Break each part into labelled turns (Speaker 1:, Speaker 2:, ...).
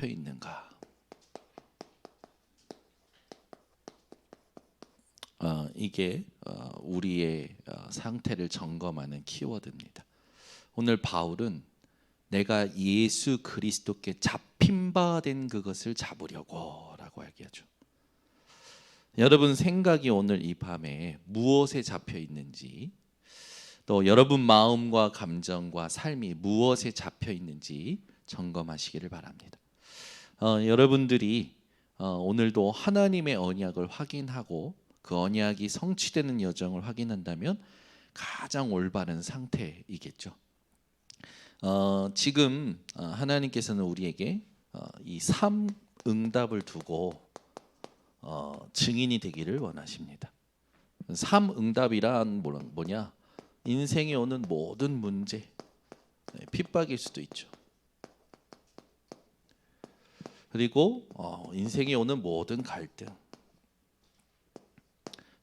Speaker 1: 잡혀 있는가? 이게 우리의 상태를 점검하는 키워드입니다. 오늘 바울은 내가 예수 그리스도께 잡힌 바 된 그것을 잡으려고 라고 얘기하죠. 여러분 생각이 오늘 이 밤에 무엇에 잡혀 있는지, 또 여러분 마음과 감정과 삶이 무엇에 잡혀 있는지 점검하시기를 바랍니다. 여러분들이 오늘도 하나님의 언약을 확인하고 그 언약이 성취되는 여정을 확인한다면 가장 올바른 상태이겠죠. 지금 하나님께서는 우리에게 이 3응답을 두고 증인이 되기를 원하십니다. 3응답이란 뭐냐? 인생에 오는 모든 문제, 핍박일 수도 있죠. 그리고 인생에 오는 모든 갈등,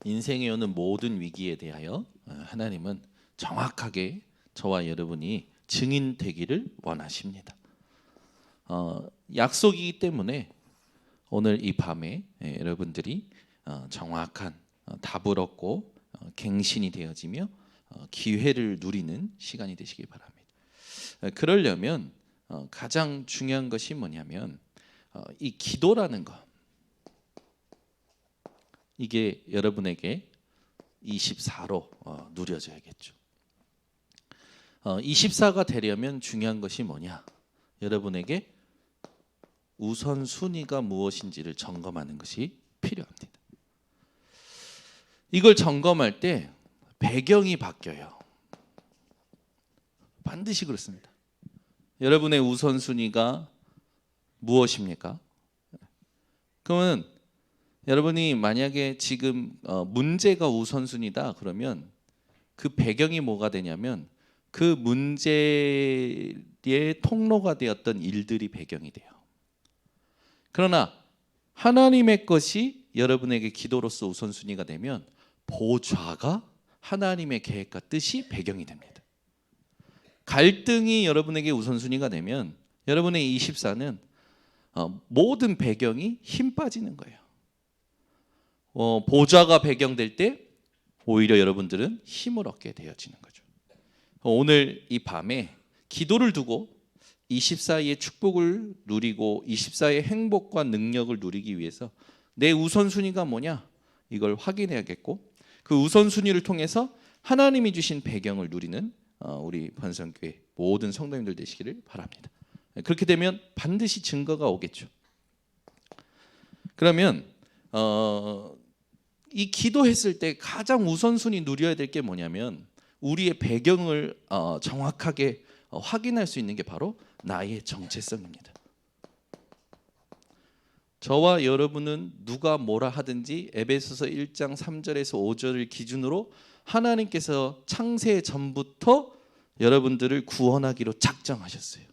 Speaker 1: 인생에 오는 모든 위기에 대하여 하나님은 정확하게 저와 여러분이 증인 되기를 원하십니다. 약속이기 때문에 오늘 이 밤에 여러분들이 정확한 답을 얻고 갱신이 되어지며 기회를 누리는 시간이 되시기 바랍니다. 그러려면 가장 중요한 것이 뭐냐면 이 기도라는 것, 이게 여러분에게 24로 누려져야겠죠. 24가 되려면 중요한 것이 뭐냐? 여러분에게 우선순위가 무엇인지를 점검하는 것이 필요합니다. 이걸 점검할 때 배경이 바뀌어요. 반드시 그렇습니다. 여러분의 우선순위가 무엇입니까? 그러면 여러분이 만약에 지금 문제가 우선순위다 그러면 그 배경이 뭐가 되냐면 그 문제의 통로가 되었던 일들이 배경이 돼요. 그러나 하나님의 것이 여러분에게 기도로서 우선순위가 되면 보좌가 하나님의 계획과 뜻이 배경이 됩니다. 갈등이 여러분에게 우선순위가 되면 여러분의 24는 모든 배경이 힘 빠지는 거예요. 보좌가 배경될 때 오히려 여러분들은 힘을 얻게 되어지는 거죠. 오늘 이 밤에 기도를 두고 24의 축복을 누리고 24의 행복과 능력을 누리기 위해서 내 우선순위가 뭐냐? 이걸 확인해야겠고 그 우선순위를 통해서 하나님이 주신 배경을 누리는 우리 번성교회 모든 성도님들 되시기를 바랍니다. 그렇게 되면 반드시 증거가 오겠죠. 그러면 이 기도했을 때 가장 우선순위 누려야 될 게 뭐냐면 우리의 배경을 정확하게 확인할 수 있는 게 바로 나의 정체성입니다. 저와 여러분은 누가 뭐라 하든지 에베소서 1장 3절에서 5절을 기준으로 하나님께서 창세 전부터 여러분들을 구원하기로 작정하셨어요.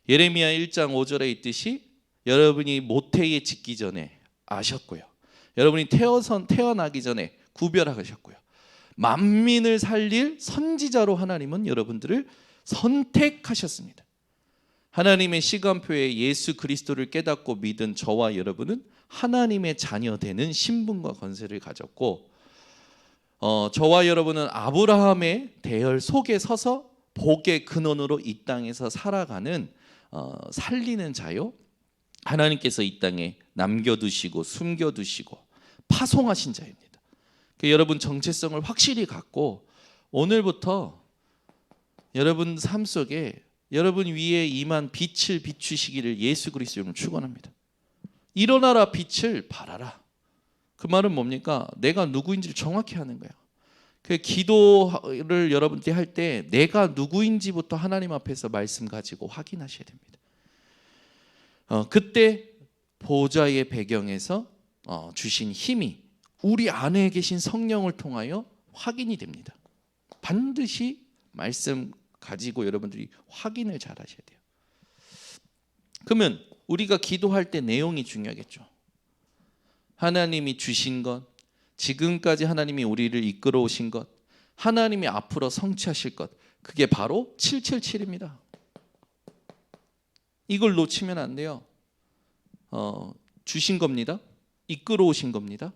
Speaker 1: 예레미야 1장 5절에 있듯이 여러분이 모태에 짓기 전에 아셨고요. 여러분이 태어나기 전에 구별하셨고요. 만민을 살릴 선지자로 하나님은 여러분들을 선택하셨습니다. 하나님의 시간표에 예수 그리스도를 깨닫고 믿은 저와 여러분은 하나님의 자녀 되는 신분과 권세를 가졌고 저와 여러분은 아브라함의 대열 속에 서서 복의 근원으로 이 땅에서 살아가는 살리는 자요, 하나님께서 이 땅에 남겨두시고 숨겨두시고 파송하신 자입니다. 여러분 정체성을 확실히 갖고 오늘부터 여러분 삶 속에 여러분 위에 임한 빛을 비추시기를 예수 그리스도 이름으로 축원합니다. 일어나라, 빛을 발하라. 그 말은 뭡니까? 내가 누구인지를 정확히 하는 거예요. 그 기도를 여러분들이 할 때 내가 누구인지부터 하나님 앞에서 말씀 가지고 확인하셔야 됩니다. 그때 보좌의 배경에서 주신 힘이 우리 안에 계신 성령을 통하여 확인이 됩니다. 반드시 말씀 가지고 여러분들이 확인을 잘 하셔야 돼요. 그러면 우리가 기도할 때 내용이 중요하겠죠. 하나님이 주신 것, 지금까지 하나님이 우리를 이끌어 오신 것, 하나님이 앞으로 성취하실 것, 그게 바로 777입니다. 이걸 놓치면 안 돼요. 주신 겁니다. 이끌어 오신 겁니다.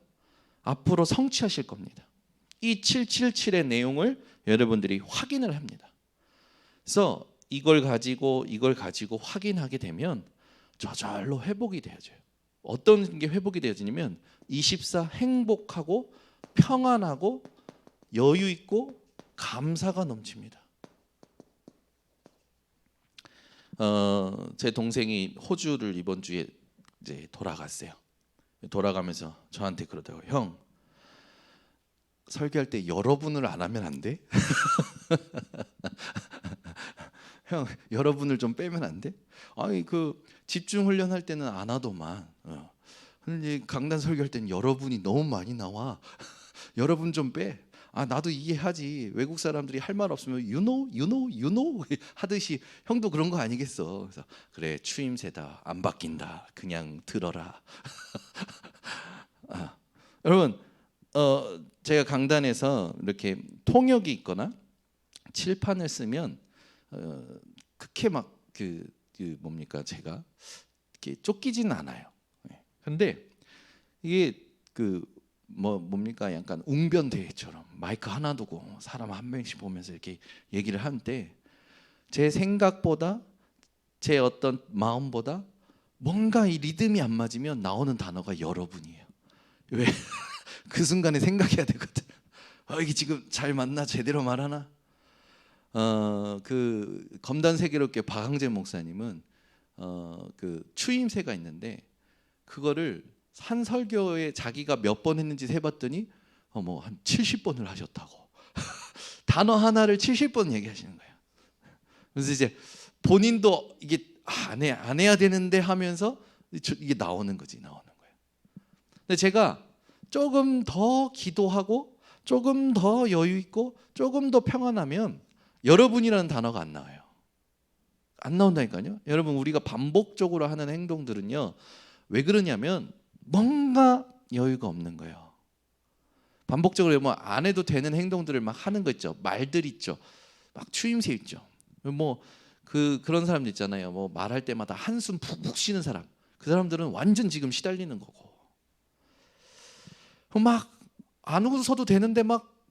Speaker 1: 앞으로 성취하실 겁니다. 이 777의 내용을 여러분들이 확인을 합니다. 그래서 이걸 가지고 확인하게 되면 저절로 회복이 되어져요. 어떤 게 회복이 되어지냐면 24 행복하고 평안하고 여유 있고 감사가 넘칩니다. 제 동생이 호주를 이번 주에 이제 돌아갔어요. 돌아가면서 저한테 그러더라고요. 형, 설교할 때 여러분을 안 하면 안 돼? 형, 여러분을 좀 빼면 안 돼? 아니 그 집중 훈련할 때는 안 하더만. 근데 강단 설교할 때는 여러분이 너무 많이 나와. 여러분 좀 빼. 아 나도 이해하지. 외국 사람들이 할 말 없으면 you know 하듯이 형도 그런 거 아니겠어. 그래서 그래 추임새다 안 바뀐다. 그냥 들어라. 여러분 제가 강단에서 이렇게 통역이 있거나 칠판을 쓰면 그렇게 막 뭡니까 제가 이렇게 쫓기지는 않아요. 근데 이게 뭡니까 약간 웅변 대회처럼 마이크 하나 두고 사람 한 명씩 보면서 이렇게 얘기를 하는데 제 생각보다 제 어떤 마음보다 뭔가 이 리듬이 안 맞으면 나오는 단어가 여러분이에요. 왜? 그 순간에 생각해야 되거든. 이게 지금 잘 맞나 제대로 말하나? 그 검단 세계롭게 박항재 목사님은 그 추임새가 있는데 그거를 한 설교에 자기가 몇 번 했는지 세봤더니 뭐 한 70번을 하셨다고. 단어 하나를 70번 얘기하시는 거예요. 그래서 이제 본인도 이게 안 해야 되는데 하면서 이게 나오는 거예요. 근데 제가 조금 더 기도하고 조금 더 여유 있고 조금 더 평안하면 여러분이라는 단어가 안 나와요. 안 나온다니까요. 여러분 우리가 반복적으로 하는 행동들은요. 왜 그러냐면 뭔가 여유가 없는 거예요. 반복적으로 뭐 안 해도 되는 행동들을 막 하는 거 있죠. 말들 있죠. 막 추임새 있죠. 뭐 그런 사람들 있잖아요. 뭐 말할 때마다 한숨 푹푹 쉬는 사람. 그 사람들은 완전 지금 시달리는 거고. 막 안 웃어도 되는데 막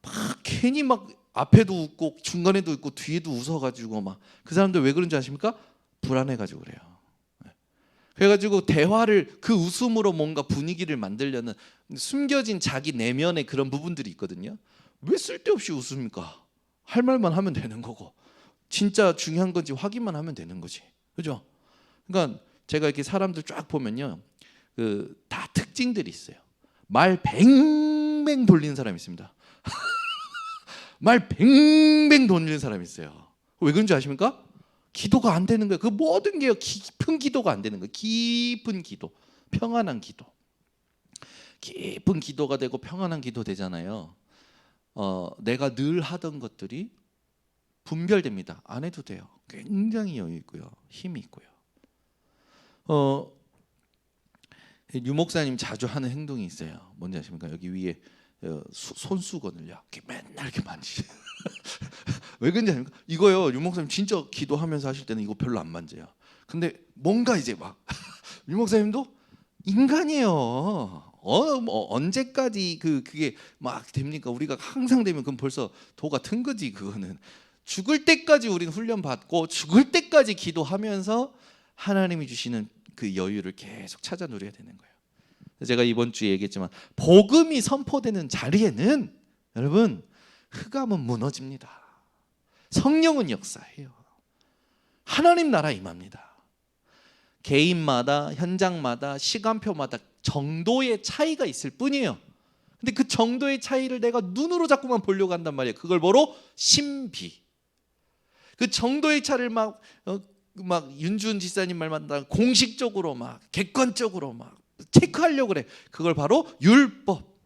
Speaker 1: 괜히 막 앞에도 웃고 중간에도 웃고 뒤에도 웃어가지고 막 그 사람들 왜 그런지 아십니까? 불안해가지고 그래요. 그래가지고 대화를 그 웃음으로 뭔가 분위기를 만들려는 숨겨진 자기 내면의 그런 부분들이 있거든요. 왜 쓸데없이 웃습니까? 할 말만 하면 되는 거고 진짜 중요한 건지 확인만 하면 되는 거지. 그죠? 그러니까 제가 이렇게 사람들 쫙 보면요, 다 특징들이 있어요. 말 뱅뱅 돌리는 사람이 있습니다. 말 뱅뱅 돌리는 사람이 있어요. 왜 그런지 아십니까? 기도가 안 되는 거예요. 그 모든 게 깊은 기도가 안 되는 거예요. 깊은 기도, 평안한 기도. 깊은 기도가 되고 평안한 기도 되잖아요. 내가 늘 하던 것들이 분별됩니다. 안 해도 돼요. 굉장히 여유 있고요, 힘이 있고요. 유 목사님 자주 하는 행동이 있어요. 뭔지 아십니까? 여기 위에 손수건을 이렇게 맨날 이렇게 만지죠. 왜 그런지 아십니까? 이거요, 유 목사님 진짜 기도하면서 하실 때는 이거 별로 안 만져요. 근데 뭔가 이제 막 유 목사님도 인간이에요. 뭐 언제까지 그게 막 됩니까? 우리가 항상 되면 그럼 벌써 도가 튼 거지. 그거는 죽을 때까지 우리는 훈련 받고 죽을 때까지 기도하면서 하나님이 주시는 그 여유를 계속 찾아 누려야 되는 거예요. 제가 이번 주에 얘기했지만 복음이 선포되는 자리에는 여러분 흑암은 무너집니다. 성령은 역사해요. 하나님 나라 임합니다. 개인마다 현장마다 시간표마다 정도의 차이가 있을 뿐이에요. 근데 그 정도의 차이를 내가 눈으로 자꾸만 보려고 한단 말이에요. 그걸 바로 신비. 그 정도의 차를 막 윤준 지사님 말만 공식적으로 막 객관적으로 막 체크하려고 그래. 그걸 바로 율법.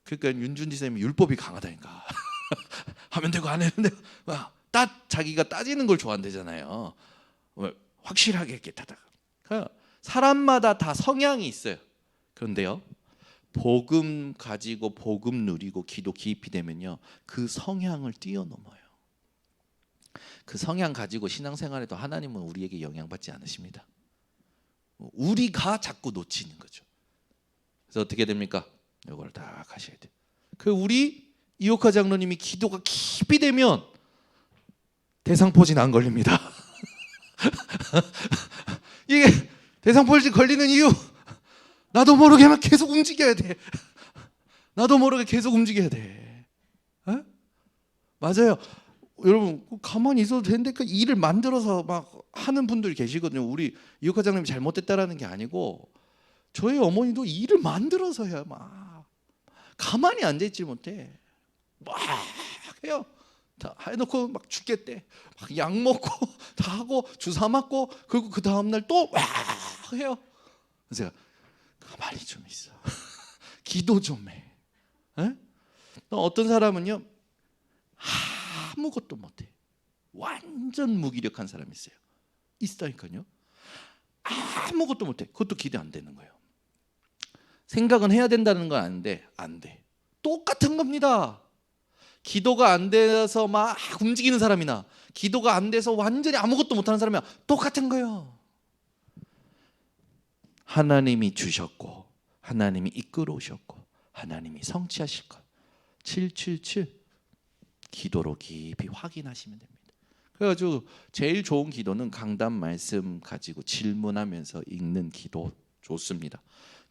Speaker 1: 그러니까 윤준 지사님이 율법이 강하다니까. 하면 되고 안 해도 되고 자기가 따지는 걸 좋아한대잖아요. 확실하게 이렇게 타다가 사람마다 다 성향이 있어요. 그런데요, 복음 가지고 복음 누리고 기도 깊이 되면요, 그 성향을 뛰어넘어요. 그 성향 가지고 신앙생활에도 하나님은 우리에게 영향받지 않으십니다. 우리가 자꾸 놓치는 거죠. 그래서 어떻게 됩니까? 이걸 다 가셔야 돼요. 그 우리 이호카 장로님이 기도가 깊이 되면 대상포진 안 걸립니다. 이게 대상포진 걸리는 이유, 나도 모르게 막 계속 움직여야 돼. 나도 모르게 계속 움직여야 돼. 에? 맞아요. 여러분 가만히 있어도 되는데 그 일을 만들어서 막 하는 분들이 계시거든요. 우리 이호카 장로님이 잘못됐다라는 게 아니고 저희 어머니도 일을 만들어서 해야 막 가만히 앉아있지 못해. 막 해요. 다 해놓고 막 죽겠대. 막 약 먹고 다 하고 주사 맞고 그리고 그 다음날 또 막 해요. 그래서 제가 가만히 좀 있어. 기도 좀 해. 에? 어떤 사람은요 아무것도 못해. 완전 무기력한 사람이 있어요. 있다니까요. 아무것도 못해. 그것도 기대 안 되는 거예요. 생각은 해야 된다는 건 아는데 안 돼. 똑같은 겁니다. 기도가 안 돼서 막 움직이는 사람이나 기도가 안 돼서 완전히 아무것도 못하는 사람이나 똑같은 거예요. 하나님이 주셨고 하나님이 이끌어 오셨고 하나님이 성취하실 것 777 기도로 깊이 확인하시면 됩니다. 그래가지고 제일 좋은 기도는 강단 말씀 가지고 질문하면서 읽는 기도 좋습니다.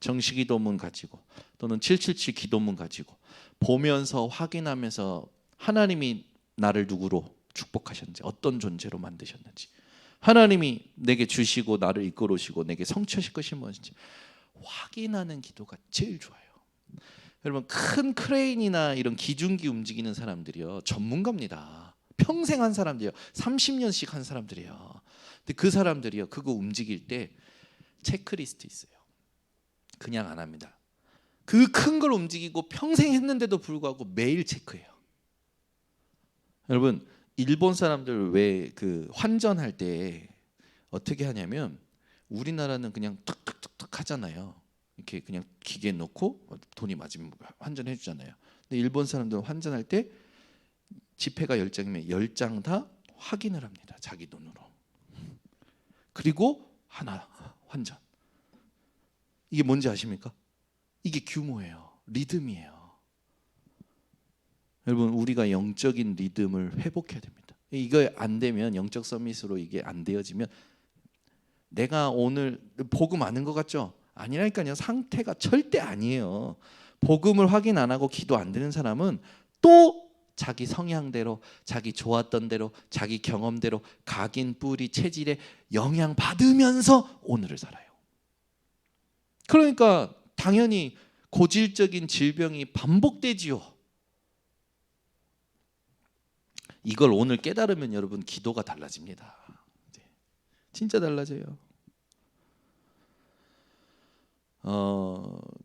Speaker 1: 정시기도문 가지고 또는 777 기도문 가지고 보면서 확인하면서 하나님이 나를 누구로 축복하셨는지 어떤 존재로 만드셨는지 하나님이 내게 주시고 나를 이끌어오시고 내게 성취하실 것이 무엇인지 확인하는 기도가 제일 좋아요. 여러분 큰 크레인이나 이런 기중기 움직이는 사람들이요 전문가입니다. 평생 한 사람들이요 30년씩 한 사람들이요. 근데 그 사람들이요 그거 움직일 때 체크리스트 있어요. 그냥 안 합니다. 그 큰 걸 움직이고 평생 했는데도 불구하고 매일 체크해요. 여러분 일본 사람들 왜 그 환전할 때 어떻게 하냐면 우리나라는 그냥 툭툭툭툭 하잖아요. 이렇게 그냥 기계에 넣고 돈이 맞으면 환전해 주잖아요. 근데 일본 사람들은 환전할 때 지폐가 10장이면 10장 다 확인을 합니다. 자기 돈으로. 그리고 하나 환전. 이게 뭔지 아십니까? 이게 규모예요. 리듬이에요. 여러분 우리가 영적인 리듬을 회복해야 됩니다. 이거 안 되면 영적 서밋으로 이게 안 되어지면 내가 오늘 복음 아는 것 같죠? 아니라니까요. 상태가 절대 아니에요. 복음을 확인 안 하고 기도 안 되는 사람은 또 자기 성향대로 자기 좋았던 대로 자기 경험대로 각인 뿌리 체질에 영향 받으면서 오늘을 살아요. 그러니까 당연히 고질적인 질병이 반복되지요. 이걸 오늘 깨달으면 여러분 기도가 달라집니다. 진짜 달라져요.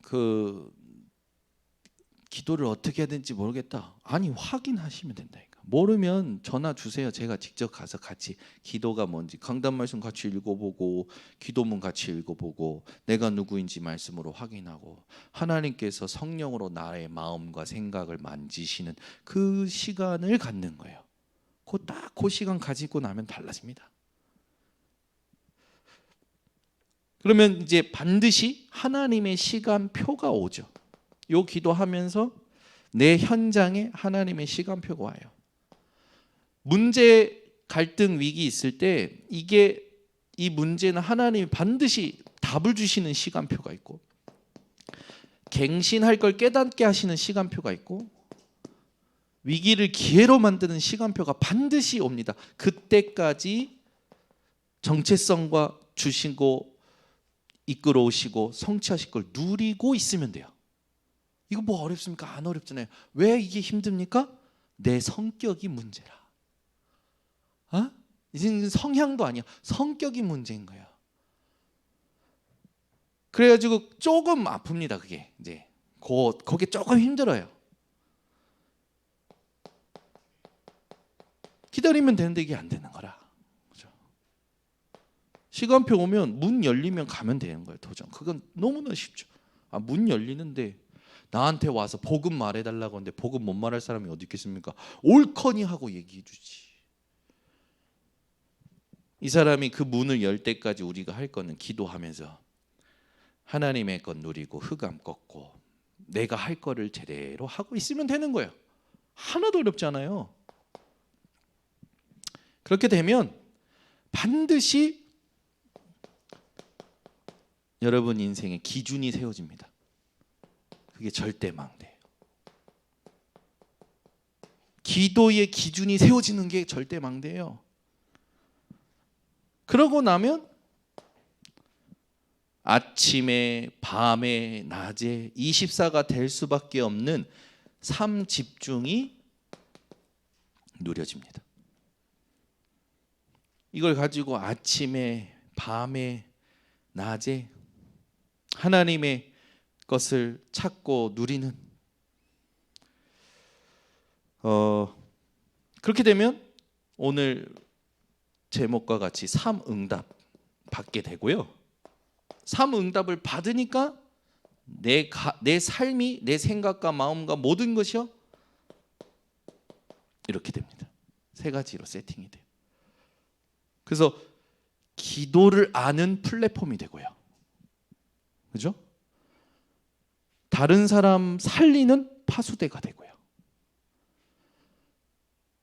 Speaker 1: 그 기도를 어떻게 해야 되는지 모르겠다. 아니 확인하시면 된다니까. 모르면 전화 주세요. 제가 직접 가서 같이 기도가 뭔지 강단 말씀 같이 읽어보고 기도문 같이 읽어보고 내가 누구인지 말씀으로 확인하고 하나님께서 성령으로 나의 마음과 생각을 만지시는 그 시간을 갖는 거예요. 그 시간 가지고 나면 달라집니다. 그러면 이제 반드시 하나님의 시간표가 오죠. 요 기도하면서 내 현장에 하나님의 시간표가 와요. 문제, 갈등, 위기 있을 때 이 문제는 하나님이 반드시 답을 주시는 시간표가 있고 갱신할 걸 깨닫게 하시는 시간표가 있고 위기를 기회로 만드는 시간표가 반드시 옵니다. 그때까지 정체성과 주시고 이끌어 오시고 성취하실 걸 누리고 있으면 돼요. 이거 뭐 어렵습니까? 안 어렵잖아요. 왜 이게 힘듭니까? 내 성격이 문제라. 이제 성향도 아니야. 성격이 문제인 거야. 그래가지고 조금 아픕니다. 그게 이제 그게 조금 힘들어요. 기다리면 되는데 이게 안 되는 거라. 그렇죠? 시간표 오면 문 열리면 가면 되는 거예요. 도전. 그건 너무나 쉽죠. 문 열리는데 나한테 와서 복음 말해달라고 하는데 복음 못 말할 사람이 어디 있겠습니까? 옳거니 하고 얘기해 주지. 이 사람이 그 문을 열 때까지 우리가 할 거는 기도하면서 하나님의 것 누리고 흑암 꺾고 내가 할 거를 제대로 하고 있으면 되는 거예요. 하나도 어렵지 않아요. 그렇게 되면 반드시 여러분 인생에 기준이 세워집니다. 그게 절대망대예요. 기도의 기준이 세워지는 게 절대망대예요. 그러고 나면 아침에 밤에 낮에 24가 될 수밖에 없는 삶 집중이 누려집니다. 이걸 가지고 아침에 밤에 낮에 하나님의 것을 찾고 누리는 그렇게 되면 오늘 제목과 같이 삼응답 받게 되고요. 삼응답을 받으니까 내 삶이 내 생각과 마음과 모든 것이요 이렇게 됩니다. 세 가지로 세팅이 돼요. 그래서 기도를 아는 플랫폼이 되고요. 그죠? 다른 사람 살리는 파수대가 되고요.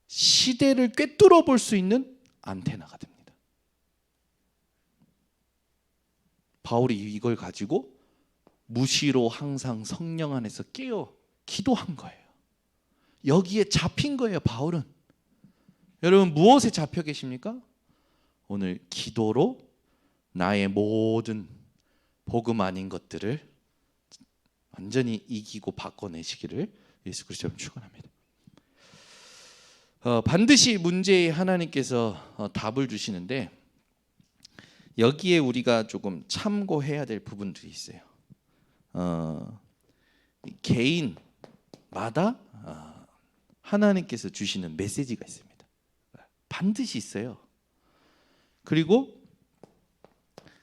Speaker 1: 시대를 꿰뚫어 볼 수 있는 안테나가 됩니다. 바울이 이걸 가지고 무시로 항상 성령 안에서 깨어 기도한 거예요. 여기에 잡힌 거예요. 바울은. 여러분 무엇에 잡혀 계십니까? 오늘 기도로 나의 모든 복음 아닌 것들을 완전히 이기고 바꿔내시기를 예수 그리스도로 축원합니다. 반드시 문제에 하나님께서 답을 주시는데 여기에 우리가 조금 참고해야 될 부분들이 있어요. 개인마다 하나님께서 주시는 메시지가 있습니다. 반드시 있어요. 그리고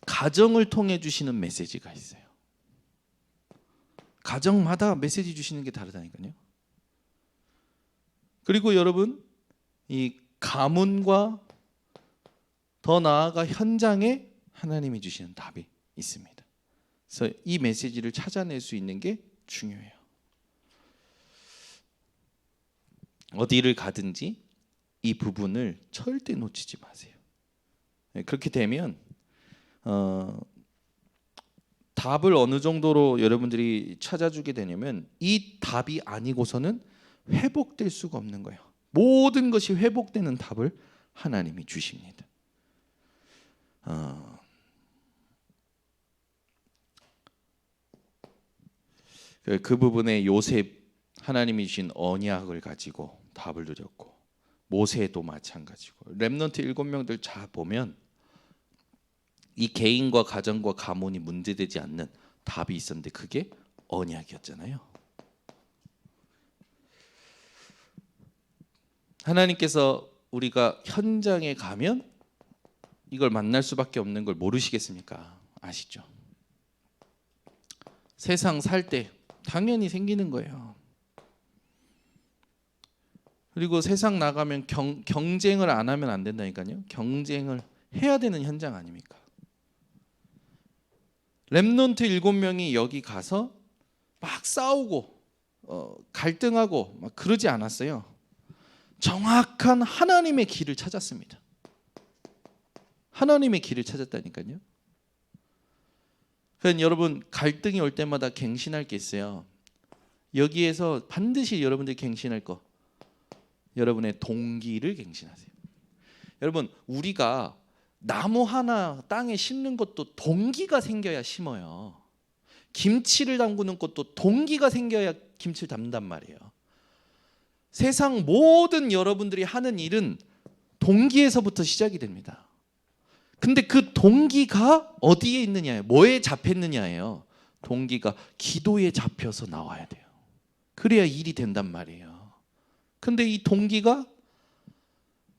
Speaker 1: 가정을 통해 주시는 메시지가 있어요. 가정마다 메시지 주시는 게 다르다니까요. 그리고 여러분 이 가문과 더 나아가 현장에 하나님이 주시는 답이 있습니다. 그래서 이 메시지를 찾아낼 수 있는 게 중요해요. 어디를 가든지 이 부분을 절대 놓치지 마세요. 그렇게 되면 답을 어느 정도로 여러분들이 찾아주게 되냐면 이 답이 아니고서는 회복될 수가 없는 거예요. 모든 것이 회복되는 답을 하나님이 주십니다. 그 부분에 요셉 하나님이 주신 언약을 가지고 답을 누렸고 모세도 마찬가지고 렘넌트 7명들 잘 보면 이 개인과 가정과 가문이 문제되지 않는 답이 있었는데 그게 언약이었잖아요. 하나님께서 우리가 현장에 가면 이걸 만날 수밖에 없는 걸 모르시겠습니까? 아시죠? 세상 살 때 당연히 생기는 거예요. 그리고 세상 나가면 경쟁을 안 하면 안 된다니까요. 경쟁을 해야 되는 현장 아닙니까? 렘넌트 7명이 여기 가서 막 싸우고 갈등하고 막 그러지 않았어요. 정확한 하나님의 길을 찾았습니다. 하나님의 길을 찾았다니까요. 그러니까 여러분 갈등이 올 때마다 갱신할 게 있어요. 여기에서 반드시 여러분들이 갱신할 거 여러분의 동기를 갱신하세요. 여러분 우리가 나무 하나 땅에 심는 것도 동기가 생겨야 심어요. 김치를 담그는 것도 동기가 생겨야 김치를 담는단 말이에요. 세상 모든 여러분들이 하는 일은 동기에서부터 시작이 됩니다. 근데 그 동기가 어디에 있느냐예요. 뭐에 잡혔느냐예요. 동기가 기도에 잡혀서 나와야 돼요. 그래야 일이 된단 말이에요. 근데 이 동기가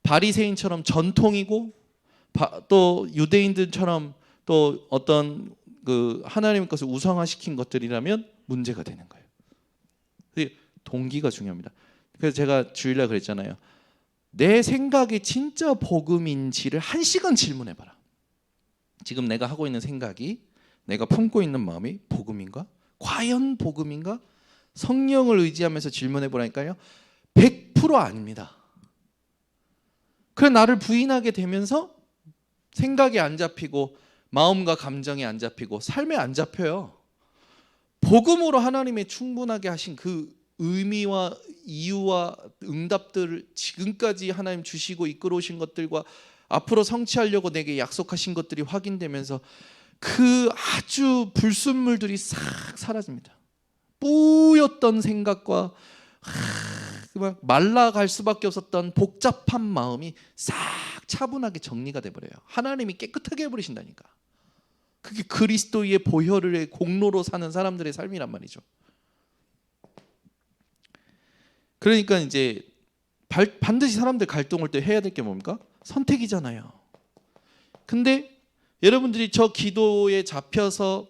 Speaker 1: 바리새인처럼 전통이고 또 유대인들처럼 또 어떤 그 하나님의 것을 우상화시킨 것들이라면 문제가 되는 거예요. 동기가 중요합니다. 그래서 제가 주일날 그랬잖아요. 내 생각이 진짜 복음인지를 1시간 질문해봐라. 지금 내가 하고 있는 생각이, 내가 품고 있는 마음이 복음인가? 과연 복음인가? 성령을 의지하면서 질문해보라니까요. 100% 아닙니다. 그래, 나를 부인하게 되면서 생각이 안 잡히고 마음과 감정이 안 잡히고 삶에 안 잡혀요. 복음으로 하나님의 충분하게 하신 그 의미와 이유와 응답들을 지금까지 하나님 주시고 이끌어오신 것들과 앞으로 성취하려고 내게 약속하신 것들이 확인되면서 그 아주 불순물들이 싹 사라집니다. 뿌였던 생각과 막 말라갈 수밖에 없었던 복잡한 마음이 싹 차분하게 정리가 돼버려요. 하나님이 깨끗하게 해버리신다니까. 그게 그리스도의 보혈의 공로로 사는 사람들의 삶이란 말이죠. 그러니까 이제 반드시 사람들 갈등할 때 해야 될 게 뭡니까? 선택이잖아요. 근데 여러분들이 저 기도에 잡혀서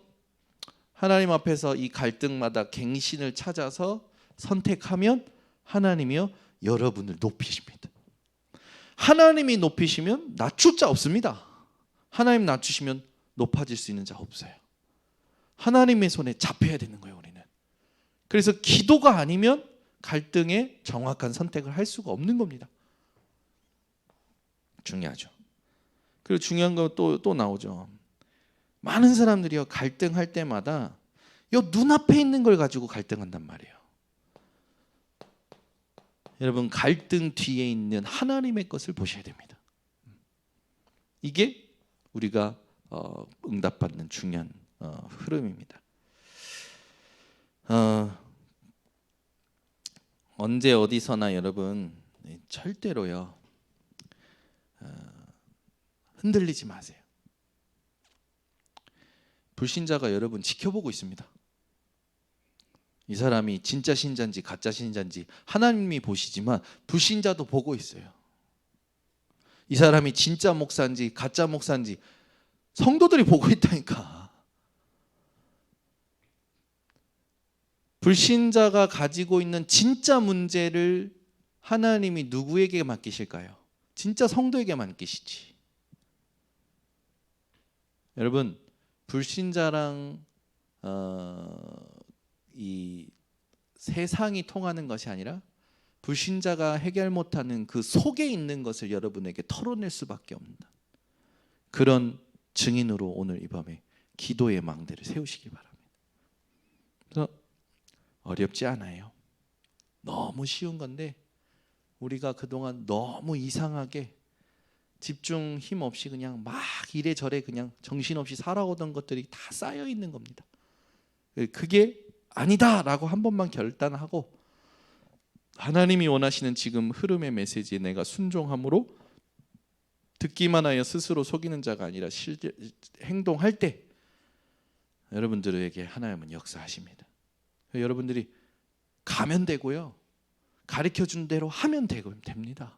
Speaker 1: 하나님 앞에서 이 갈등마다 갱신을 찾아서 선택하면 하나님이요 여러분을 높이십니다. 하나님이 높이시면 낮출 자 없습니다. 하나님 낮추시면 높아질 수 있는 자 없어요. 하나님의 손에 잡혀야 되는 거예요, 우리는. 그래서 기도가 아니면 갈등에 정확한 선택을 할 수가 없는 겁니다. 중요하죠. 그리고 중요한 거 또 나오죠. 많은 사람들이요 갈등할 때마다 요 눈앞에 있는 걸 가지고 갈등한단 말이에요. 여러분, 갈등 뒤에 있는 하나님의 것을 보셔야 됩니다. 이게 우리가 응답받는 중요한 흐름입니다. 언제 어디서나 여러분 절대로요 흔들리지 마세요. 불신자가 여러분 지켜보고 있습니다. 이 사람이 진짜 신자인지 가짜 신자인지 하나님이 보시지만 불신자도 보고 있어요. 이 사람이 진짜 목사인지 가짜 목사인지 성도들이 보고 있다니까. 불신자가 가지고 있는 진짜 문제를 하나님이 누구에게 맡기실까요? 진짜 성도에게 맡기시지. 여러분, 불신자랑 이 세상이 통하는 것이 아니라 불신자가 해결 못하는 그 속에 있는 것을 여러분에게 털어낼 수밖에 없는 그런 증인으로 오늘 이 밤에 기도의 망대를 세우시기 바랍니다. 그래서 어렵지 않아요. 너무 쉬운 건데 우리가 그동안 너무 이상하게 집중 힘 없이 그냥 막 이래저래 그냥 정신없이 살아오던 것들이 다 쌓여 있는 겁니다. 그게 아니다라고 한 번만 결단하고 하나님이 원하시는 지금 흐름의 메시지에 내가 순종함으로 듣기만 하여 스스로 속이는 자가 아니라 행동할 때 여러분들에게 하나님은 역사하십니다. 여러분들이 가면 되고요. 가르쳐준 대로 하면 됩니다.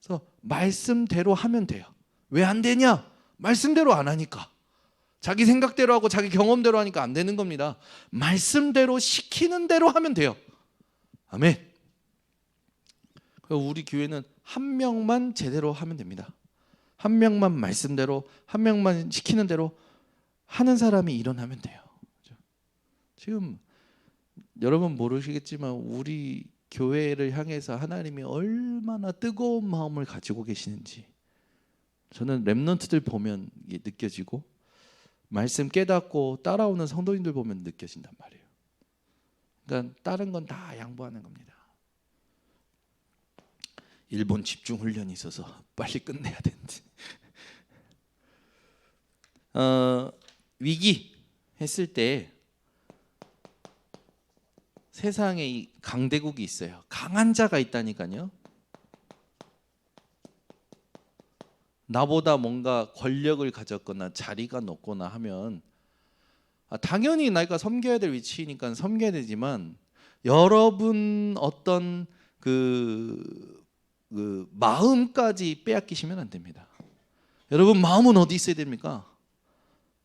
Speaker 1: 그래서 말씀대로 하면 돼요. 왜 안 되냐? 말씀대로 안 하니까. 자기 생각대로 하고 자기 경험대로 하니까 안 되는 겁니다. 말씀대로 시키는 대로 하면 돼요. 아멘. 우리 교회는 한 명만 제대로 하면 됩니다. 한 명만 말씀대로, 한 명만 시키는 대로 하는 사람이 일어나면 돼요. 지금 여러분 모르시겠지만 우리 교회를 향해서 하나님이 얼마나 뜨거운 마음을 가지고 계시는지 저는 렘넌트들 보면 이게 느껴지고 말씀 깨닫고 따라오는 성도님들 보면 느껴진단 말이에요. 그러니까 다른 건 다 양보하는 겁니다. 일본 집중 훈련이 있어서 빨리 끝내야 되는데 위기 했을 때 세상에 이 강대국이 있어요. 강한 자가 있다니까요. 나보다 뭔가 권력을 가졌거나 자리가 높거나 하면 당연히 내가 섬겨야 될 위치니까 섬겨야 되지만 여러분 어떤 그 마음까지 빼앗기시면 안 됩니다. 여러분 마음은 어디 있어야 됩니까?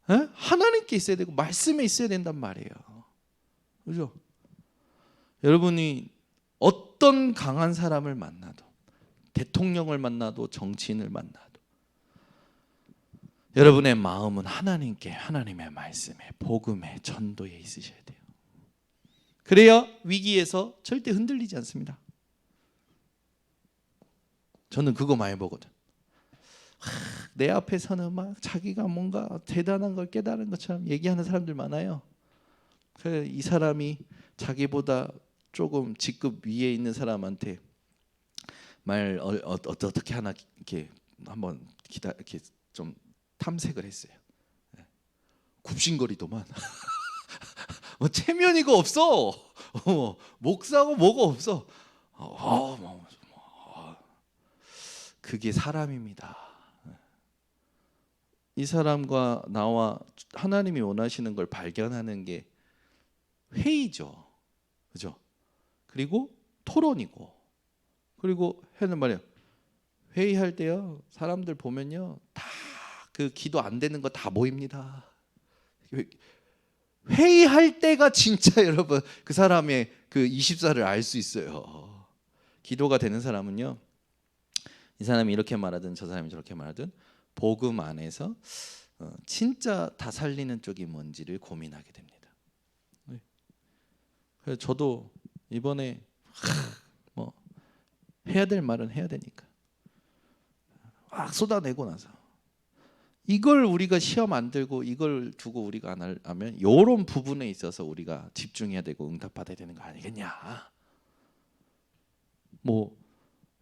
Speaker 1: 에? 하나님께 있어야 되고 말씀에 있어야 된단 말이에요. 그죠? 여러분이 어떤 강한 사람을 만나도 대통령을 만나도 정치인을 만나도 여러분의 마음은 하나님께, 하나님의 말씀에, 복음에, 전도에 있으셔야 돼요. 그래야 위기에서 절대 흔들리지 않습니다. 저는 그거 많이 보거든. 내 앞에서는 막 자기가 뭔가 대단한 걸 깨달은 것처럼 얘기하는 사람들 많아요. 이 사람이 자기보다 조금 직급 위에 있는 사람한테 말 어떻게 하나 이렇게 한번 이렇게 좀 탐색을 했어요. 굽신거리더만. 뭐 체면이가 없어. 목사고 뭐가 없어. 그게 사람입니다. 이 사람과 나와 하나님이 원하시는 걸 발견하는 게 회의죠. 그죠? 그리고 토론이고. 그리고 하는 말이에요. 회의할 때요. 사람들 보면요. 다 그 기도 안 되는 거 다 보입니다. 회의할 때가 진짜 여러분 그 사람의 그 24를 알 수 있어요. 기도가 되는 사람은요. 이 사람이 이렇게 말하든 저 사람이 저렇게 말하든 복음 안에서 진짜 다 살리는 쪽이 뭔지를 고민하게 됩니다. 그래서 저도 이번에 뭐 해야 될 말은 해야 되니까 막 쏟아내고 나서 이걸 우리가 시험 안 들고 이걸 두고 우리가 안 하면 이런 부분에 있어서 우리가 집중해야 되고 응답받아야 되는 거 아니겠냐. 뭐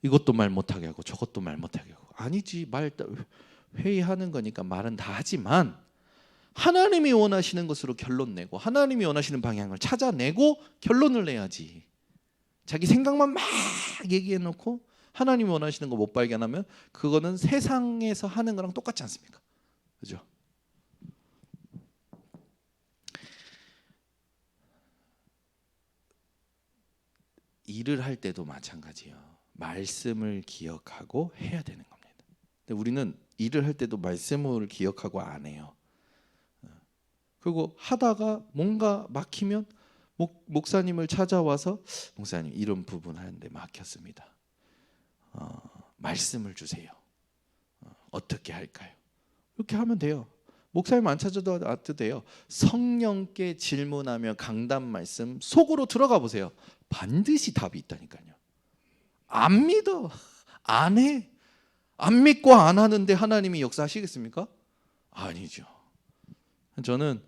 Speaker 1: 이것도 말 못하게 하고 저것도 말 못하게 하고 아니지. 회의하는 거니까 말은 다 하지만 하나님이 원하시는 것으로 결론 내고 하나님이 원하시는 방향을 찾아내고 결론을 내야지. 자기 생각만 막 얘기해 놓고 하나님이 원하시는 거 못 발견하면 그거는 세상에서 하는 거랑 똑같지 않습니까? 그죠? 일을 할 때도 마찬가지예요. 말씀을 기억하고 해야 되는 겁니다. 근데 우리는 일을 할 때도 말씀을 기억하고 안 해요. 그리고 하다가 뭔가 막히면 목사님을 찾아와서 목사님 이런 부분 하는데 막혔습니다. 말씀을 주세요. 어떻게 할까요? 이렇게 하면 돼요. 목사님 안 찾아도 돼요. 성령께 질문하며 강단 말씀 속으로 들어가 보세요. 반드시 답이 있다니까요. 안 믿어. 안 해. 안 믿고 안 하는데 하나님이 역사하시겠습니까? 아니죠. 저는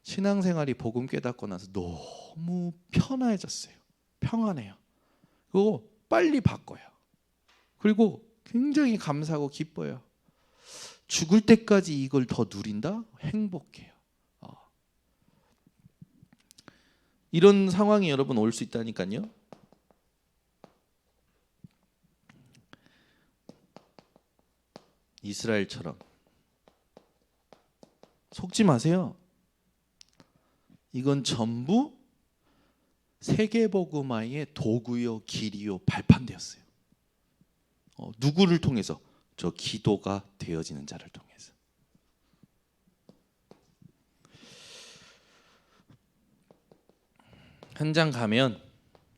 Speaker 1: 신앙생활이 복음 깨닫고 나서 너무 편해졌어요. 평안해요. 그리고 빨리 바꿔요. 그리고 굉장히 감사하고 기뻐요. 죽을 때까지 이걸 더 누린다? 행복해요. 이런 상황이 여러분 올 수 있다니까요. 이스라엘처럼 속지 마세요. 이건 전부 세계복음화의 도구요, 길이요, 발판되었어요. 누구를 통해서? 저 기도가 되어지는 자를 통해서. 현장 가면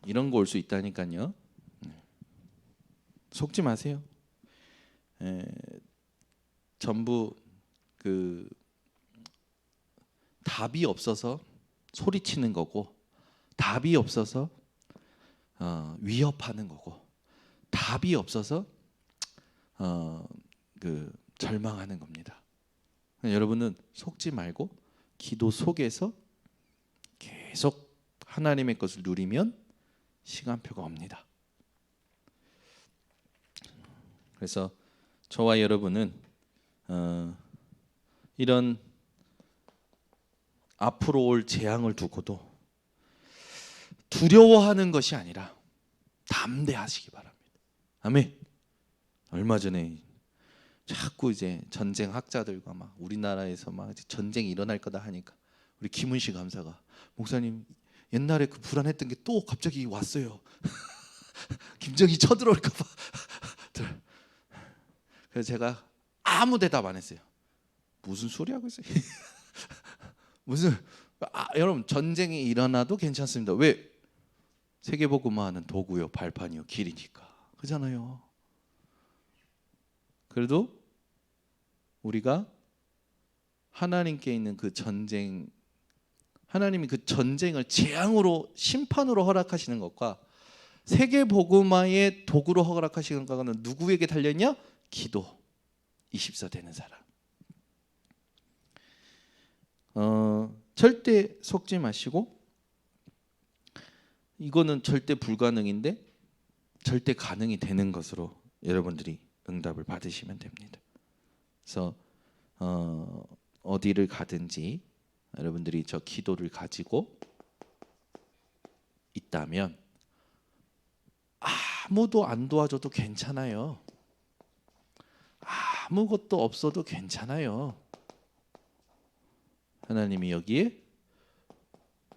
Speaker 1: 이런 거 올 수 있다니까요. 속지 마세요. 전부 그 답이 없어서 소리치는 거고, 답이 없어서 위협하는 거고, 답이 없어서 그 절망하는 겁니다. 여러분은 속지 말고 기도 속에서 계속 하나님의 것을 누리면 시간표가 옵니다. 그래서 저와 여러분은 이런 앞으로 올 재앙을 두고도 두려워하는 것이 아니라 담대하시기 바랍니다. 아멘. 얼마 전에 자꾸 이제 전쟁 학자들과 막 우리나라에서 막 전쟁이 일어날 거다 하니까 우리 김은식 감사가 목사님 옛날에 그 불안했던 게 또 갑자기 왔어요. 김정이 쳐들어올까 봐. 그래서 제가 아무 대답 안 했어요. 무슨 소리 하고 있어요? 무슨 여러분 전쟁이 일어나도 괜찮습니다. 왜? 세계복음화하는 도구요, 발판이요, 길이니까. 그잖아요. 그래도 우리가 하나님께 있는 그 전쟁, 하나님이 그 전쟁을 재앙으로 심판으로 허락하시는 것과 세계 복음화의 도구로 허락하시는 것과는 누구에게 달렸냐? 기도 24 되는 사람. 절대 속지 마시고, 이거는 절대 불가능인데 절대 가능이 되는 것으로 여러분들이 응답을 받으시면 됩니다. 그래서 어디를 가든지 여러분들이 저 기도를 가지고 있다면 아무도 안 도와줘도 괜찮아요. 아무것도 없어도 괜찮아요. 하나님이 여기에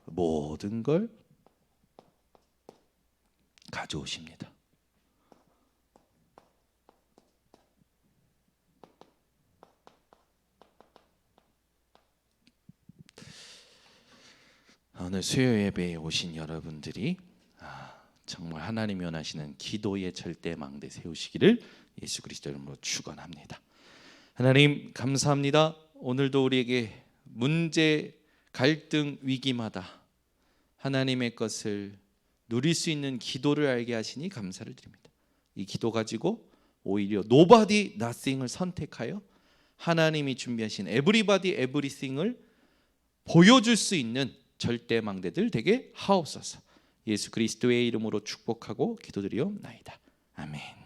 Speaker 1: 모든 걸 가져오십니다. 오늘 수요 예배에 오신 여러분들이 정말 하나님이 원하시는 기도의 절대망대 세우시기를 예수 그리스도 이름으로 축원합니다. 하나님 감사합니다. 오늘도 우리에게 문제, 갈등, 위기마다 하나님의 것을 누릴 수 있는 기도를 알게 하시니 감사를 드립니다. 이 기도 가지고 오히려 nobody, nothing을 선택하여 하나님이 준비하신 everybody, everything을 보여줄 수 있는 절대망대들 되게 하옵소서. 예수 그리스도의 이름으로 축복하고 기도드리옵나이다. 아멘.